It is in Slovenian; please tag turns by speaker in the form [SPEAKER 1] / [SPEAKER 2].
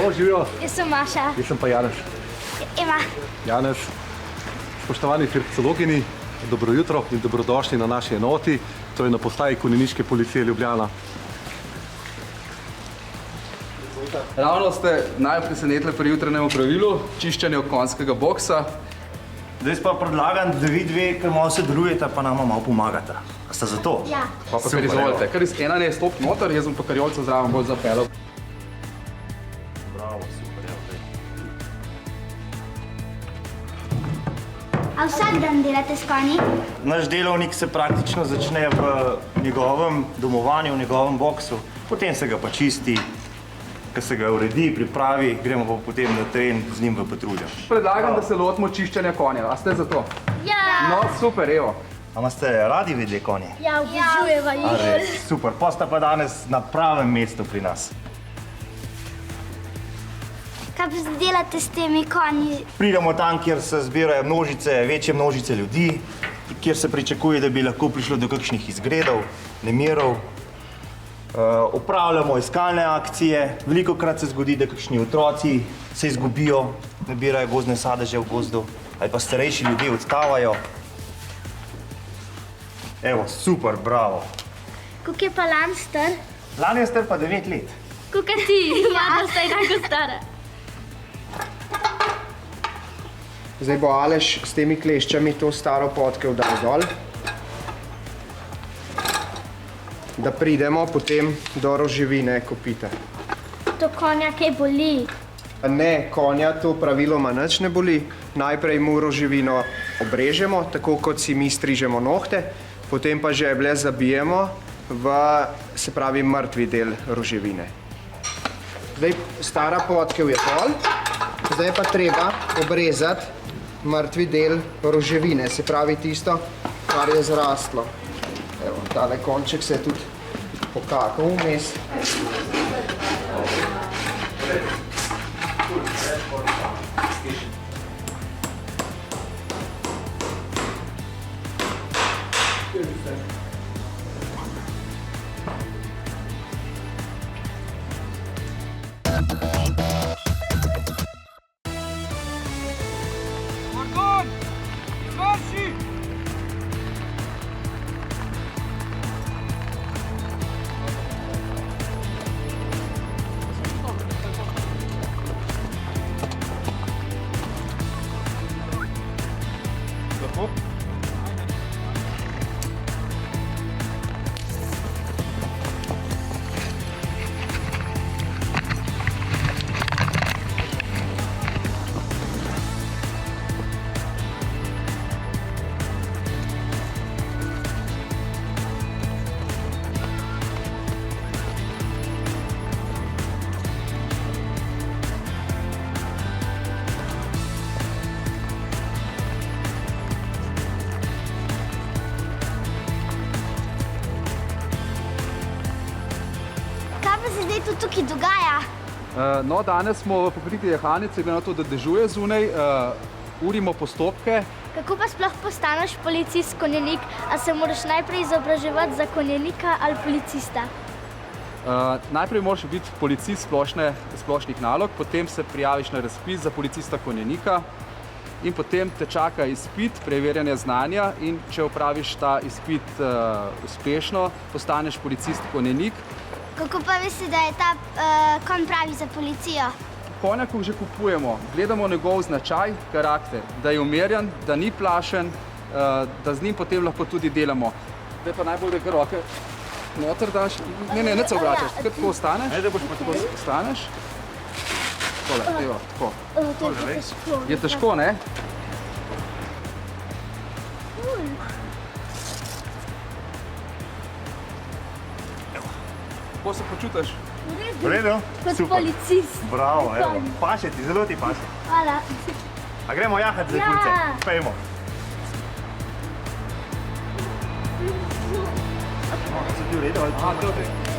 [SPEAKER 1] Halo, živijo.
[SPEAKER 2] Jaz sem Maša.
[SPEAKER 1] Jaz sem pa Janez.
[SPEAKER 2] Ema.
[SPEAKER 1] Janez, spoštovani Hercegovini, dobro jutro in dobrodošli na naši enoti, to je na postaji Konjeniške policije Ljubljana.
[SPEAKER 3] Ravno ste najbolj presenetili pri jutranjem opravilu, čiščenju konjskega boksa.
[SPEAKER 4] Zdaj pa predlagam, da vi dve, ker malo sodelujete, pa nama malo pomagate. A ste za to?
[SPEAKER 2] Ja.
[SPEAKER 3] Pa kar izvolite. Kar iz ena ne stopi noter, jaz bom pa karjolca zraven bolj zapeljal.
[SPEAKER 4] Bravo, super, evo zdaj.
[SPEAKER 2] A vsak dan delate s konji?
[SPEAKER 4] Naš delovnik se praktično začne v njegovem domovanju, v njegovem boksu. Potem se ga pa čisti, ko se ga uredi, pripravi, gremo pa potem na teren z njim v patruljo.
[SPEAKER 3] Predlagam, da se lotimo čiščenja konja. A ste za to?
[SPEAKER 2] Ja.
[SPEAKER 3] No, super, evo.
[SPEAKER 4] A ste radi videli konje?
[SPEAKER 2] Ja, obožujeva jih.
[SPEAKER 4] A res, super, pa ste pa danes na pravem mestu pri nas.
[SPEAKER 2] Kaj pa delate s temi konji?
[SPEAKER 4] Pridemo tam, kjer se zbirajo množice, večje množice ljudi, kjer se pričakuje, da bi lahko prišlo do kakšnih izgredov, nemirov. Opravljamo iskalne akcije, velikokrat se zgodi, da kakšni otroci se izgubijo, nabirajo gozdne sadeže v gozdu, ali pa starejši ljudje odstavajo. Evo, super, bravo.
[SPEAKER 2] Koliko je pa lan star?
[SPEAKER 4] Lani je star pa 9 let.
[SPEAKER 2] Koliko ti? Ja, sta enako stara.
[SPEAKER 5] Zdaj bo Aleš s temi kleščami to staro potkev dal dol. Da pridemo potem do roževine kopita.
[SPEAKER 2] To konja kaj boli?
[SPEAKER 5] Ne, konja to praviloma nič ne boli. Najprej mu roževino obrežemo, tako kot si mi strižemo nohte, potem pa žeblje zabijemo v, se pravi, mrtvi del roževine. Zdaj stara potkev je dol, zdaj je pa treba obrezati mrtvi del roževine, se pravi tisto, kar je zrastlo. Evo, tale konček se je tudi pokakal vmes.
[SPEAKER 2] Kaj pa se zdaj tu tukaj dogaja?
[SPEAKER 3] No, danes smo v pokriti jahanici, glede na to, da dežuje zunaj, urimo postopke.
[SPEAKER 2] Kako pa sploh postaneš policist konjenik? A se moraš najprej izobraževati za konjenika ali policista?
[SPEAKER 3] Najprej moraš biti policist splošnih nalog, potem se prijaviš na razpis za policista konjenika in potem te čaka izpit, preverjanje znanja in če opraviš ta izpit uspešno, postaneš policist konjenik.
[SPEAKER 2] Kako pa veste, da je ta konj pravi za policijo?
[SPEAKER 3] Konja, ko že kupujemo, gledamo njegov značaj, karakter, da je umirjen, da ni plašen, da z njim potem lahko tudi delamo. Zdaj pa najbolj, da roke noter daš, ne se obračaš, tako ostaneš, tako ostaneš. Tole, evo, tako.
[SPEAKER 2] To je težko.
[SPEAKER 3] Je težko, ne? Kako se počutiš?
[SPEAKER 4] V redu?
[SPEAKER 2] Kot
[SPEAKER 4] Super.
[SPEAKER 2] policist.
[SPEAKER 4] Bravo, evo. Paše ti, zelo ti paše.
[SPEAKER 2] Hvala.
[SPEAKER 4] A gremo jahat za
[SPEAKER 2] Ja.
[SPEAKER 4] kulce? Pejmo. Se ti v redu ali?